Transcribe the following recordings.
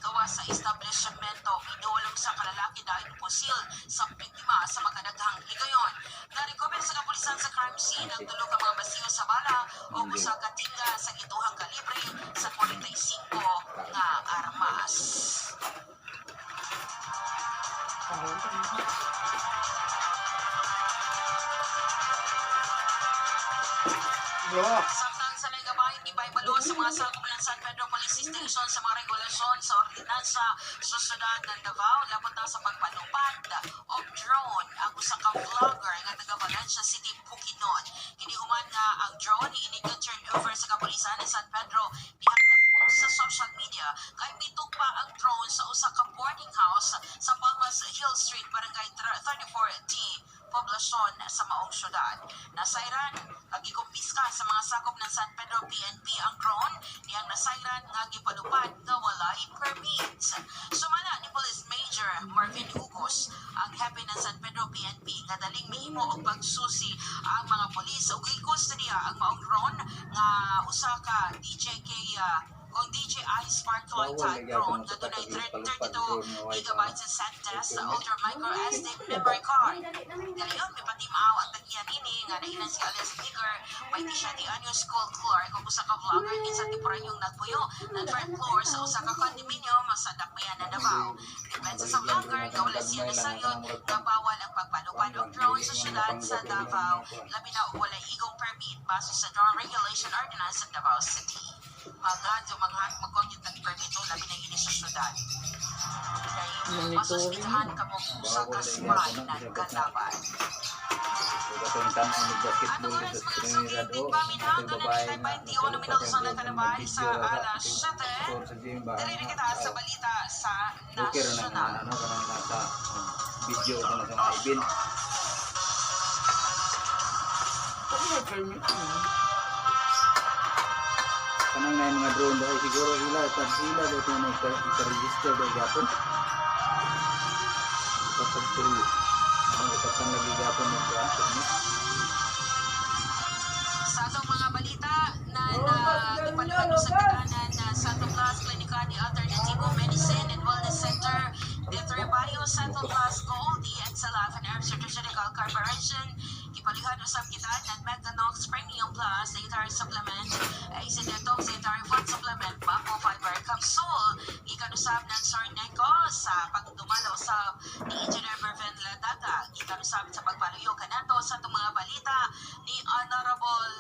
gawa sa establishmento. Minulong sa kalalaki dahil pusil sa biktima sa makadaghang higayon. Na-recover sa kapulisan sa crime scene ang tulo ka mga basiyo sa bala o usa ka tinga sa gituhang kalibre sa 45 nga armas. Samtang sa nagabahin ibaybalo sa mga sakop ng San Pedro Police Station sa mga regulasyon sa ordinansa sa syudad ng Davao labot na sa pagpanupad of drone ang usa ka vlogger nga taga Valencia City, Bukidnon. Ginihuman nga ang drone iniga turn over sa kapulisan ng San Pedro diha nagpost sa social media kay mitugpa ang drone sa usa ka boarding house sa Palmas Hill Street, Barangay 34D, poblasyon sa maong syudad. Nasayran, kagikumpiska sa mga sakop ng San Pedro PNP ang drone niyang nasayran nga gipalupad nga walay permit. Sumala ni Police Major Marvin Hugos, ang hepe ng San Pedro PNP nga daling mihimo og pagsusi ang mga pulis ug i-custodiya ang maong drone nga usa ka DJI Sparklight type drone nga dunay 32 gigabytes sa SanDisk Ultra Micro SD memory card. Galayon, may patimaw ang tagyan ini nga nailan si alias Tigger, 27 anyos Cole Clark, ug usa ka vlogger din sa temporaryong nagpuyo ng third floor sa usa ka condominium sa Dakbayan ng Davao. Depensa sa vlogger, wala siya nasayod nga bawal ang pagpalupad og drone sa syudad sa Davao, labi na og walay igong permit base sa Drone Regulation Ordinance sa Davao City. Magado magkonyot ng permito labi na ini sa syudad. Kay masuspitahan ka mo usa ka spy na kalaban. At ang oras mga sugid, paminaw doon na 21 minutos na kanabay sa alas 7. Dali kita sa balita sa nasyonal. Video ito na sa Ibin. Kanang na yung mga drone dahil siguro sila dito na ika-register dahil gapon. Kapag-tuloy. Ang kapag lagi gapon ng gapon. Sa atong mga balita na ipalipad sa kaganan na Santo Claus Clinica ni Alternativo Medicine and Wellness Center, Dr. Bayo Santo Claus Goldie and sa Life and Herbs Surgical Corporation, ipalihan usap kita ng Meganox Premium Plus Dietary Supplement, Acid Detox Dietary Food Supplement, Bamboo Fiber Capsule, ikanusap ng Sorneco sa pagdumalo sa ni Engineer Mervin Ladaga, ikanusap sa pagpaluyo kanato sa itong mga balita ni Honorable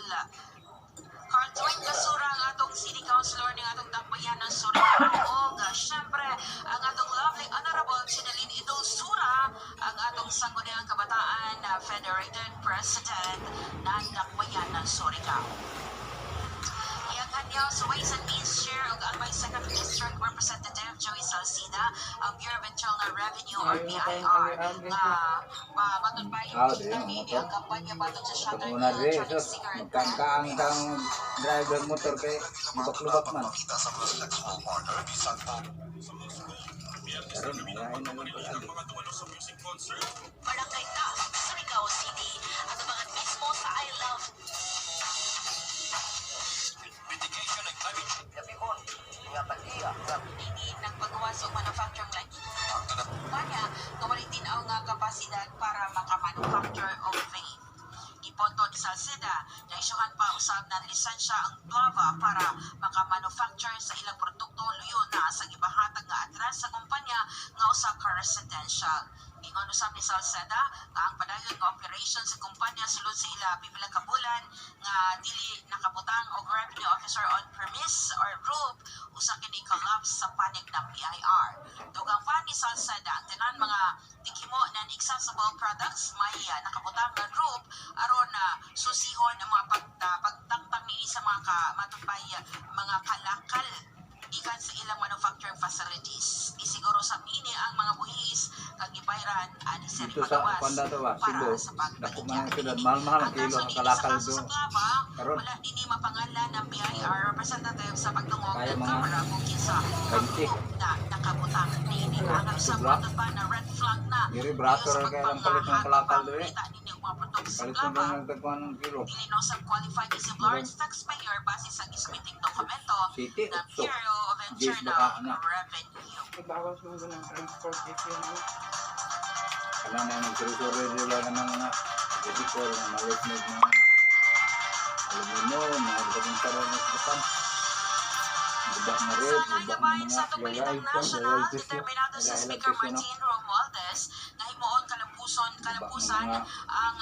Carl Dwight Kasura, ang atong City Councilor ng atong Dakbayan ng Surigao, ug syempre ang atong lovely Honorable Chinalyn Idol Sura, ang atong Sangguniang Kabataan na Federated President ng Dakbayan ng Surigao. Iaghanyaw sa Ways and Means Chair ug ang may Second District Representative Joey Salcida, ang Bureau of Internal Revenue or BIR, nga matutbayin kami ang kampanya batong sa Shutter Electronic Cigarette Brand. Magkakaang driver motor kay lubak-lubak man. Barangay Taft, Surigao City, at abangan mismo sa I Love Ini ng paggawa sa manufacturing line. Kumpanya, kawalit din ang kapasidad para makamanufacture of vape. Iponto ni Salcida na isyuhan pa usab ng lisensya ang Plava para makamanufacture sa ilang produkto luyo na sa gibahatag nga atras sa kumpanya nga usa ka residential. Ingon usab ni Salcida nga ang padayon nga operation sa kumpanya sulod sa ila pipila ka bulan nga dili nakabutang og revenue officer on premise or ROOP usa kini collapse sa panig ng PIR. Dugang pa ni Salcida ang tanan mga tighimo na accessible products may nakabutang nga ROOP aron na susihon ang mga pagtangtang ni sa mga matubay mga kalakal ikan sa ilang manufacturing facilities. Isiguro sa mini ang mga buhis kag ibayran ani sa pagawas para sa pagbaligya. Mahal-mahal ang kilo ang kalakal do. Wala din mapangalan ng BIR representative sa pagtungog ng Kamara kung kinsa na nakabutang ni ang sa pa na red flag na sa pagpapalit ng kalakal do. mga produkto sa Palitan plaba, lang ng tagpuan ng kilo. dili no sa qualified isip large taxpayer base sa gismiting dokumento City, ng so, Bureau of Yes, Internal baka na. Revenue. Ibawas mo doon ang transportation mo. Kailangan na nagsurusuri nila ng mga editor, mga maliit na mga aluminum, mga kabintaran ng kapan. Diba na rin, Sa diba layabayan mga sa Tubalitang National, lalay determinado si Speaker piso na. Martin Romualdez na himuon kalampusan ang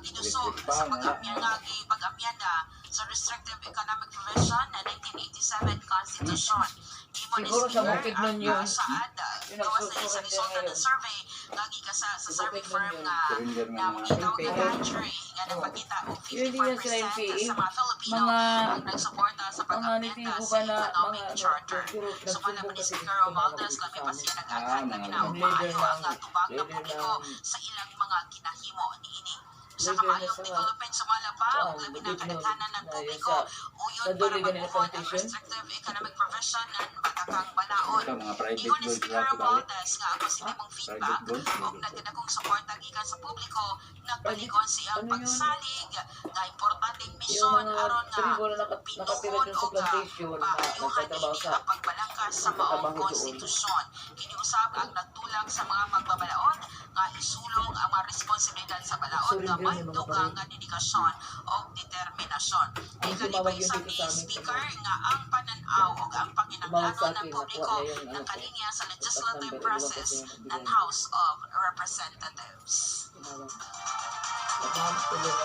ginusog sa pag-amyanda sa Restrictive Economic Provision na 1987 Constitution. Imo ni Siguro sa Speaker Bukid ang nun yun. saad gawas na sa resulta ng survey lagi ka sa survey firm Surrender na nga mangitaw mga- nga country nga nagpakita og Yun din yan sila yung 54% PA. sa mga Filipino Mga- ang nagsuporta sa Mga pag-amyanda nitibo sa ba na economic mga charter. siguro Sumala nagsumbong man ni kasi Speaker dito Romualdez mga labi pa siya kapitbahay. nag-agad na mga ginawang leader maayo ang ng- tubag ng leader publiko ng- sa ilang mga kinahimo niini. Sa Leader na kamayong sa- development sumala pa ang labi ng kadaghanan ng publiko uyon sa para dulo ganun na mabuhon ang plantation. restrictive economic provision ng batakang balaod. Ito, mga private Ingon ni gold Speaker sila ito dali. Romualdez nga ang positibong feedback gold? o nagdadakong suporta gikan sa publiko nagpaligon siyang Ano yun? pagsalig nga importanteng Yung misyon mga aron nga tribo na nakatira dun sa plantation na nagtatrabaho sa ang pagbalangkas sa maong nagtatrabaho doon. konstitusyon. Kiniusap ang nagtulak sa mga magbabalaod nga isulong ang mga responsibilidad sa balaod nga may dugang nga dedikasyon o determinasyon. Ikalibay sa ni Speaker nga ang pananaw o ang panginahanglan ng publiko ng kalinya sa legislative process ng House of Representatives. Tulungan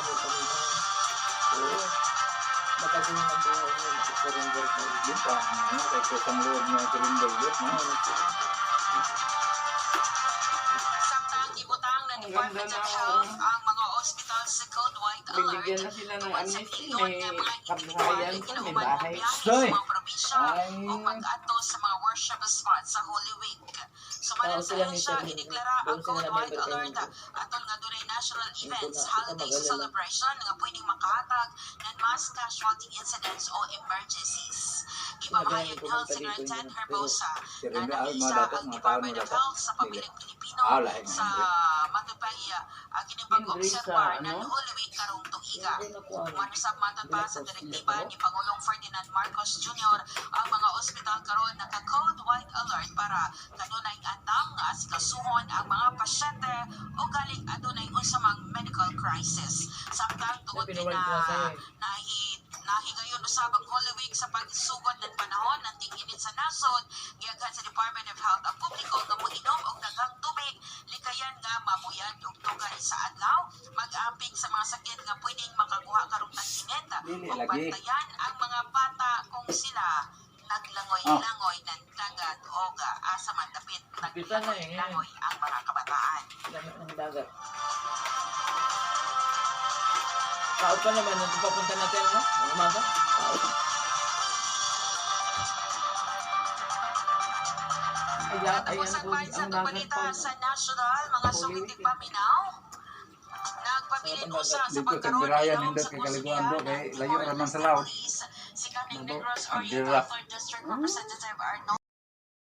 mo kami na. Oo. Matagal ng buhay mo. Surrender ko. Yun pa, kay kusang loob ng surrender yun, no? Samtang ibutang ng Department of Health ang mga ospital sa Code White Alert Bibigyan na sila ng tungkol sa amnesty. milyon May nga mga kabuhayan individual pa, may kinauman bahay. ng biyahe sa Soy! mga probinsya Ay. o mag-ato sa mga worship spots sa Holy Week. Sumalang Oo, sa sila yun ni siya, Sir. iniglara ang Doon sila Code na White member Alert kayo. atol nga dunay national events, na- holidays, ito, celebration nga pwedeng makahatag ng mass casualty incidents o emergencies. Ipamahayag ni Health Secretary Herbosa na nabisa ang Department of Health sa pamilyang Pilipino sa matupay kining pag-obserbar ng Holy Week karong tuiga. Manusap matan pa sa direktiba ni Pangulong Ferdinand Marcos Jr. ang mga ospital karon naka-Code White Alert para kanunay andam nga asikasuhon ang mga pasyente o galing adunay unsa mang medical crisis. Samtang tungod din na nahigayon usab ang Holy Week sa pagsugod ng panahon ng tig-init sa nasod, giaghan sa Department of Health ang publiko nga moinom og daghang tubig, likayan nga mabuyad og tugay sa adlaw, mag-amping sa mga sakit nga pwedeng makakuha karong tag-init Dili ug lagi. bantayan ang mga bata kung sila naglangoy-langoy ng dagat o asa man dapit Kita na eh. naglangoy ang mga kabataan. Gamit ng dagat. Taot pa naman yung papunta natin, no? Ang umaga. Taot. Natapusan pa sa balita sa national, mga sumitig paminaw. Nagpabilin usa sa Dito sa pagkaroon Birayan, ilong hindi sa kay Kaliguan bro, kay Kusinian layo ng naman sa laot. Si Kaning Negros Ang Oriental dira. 3rd District Representative Arnold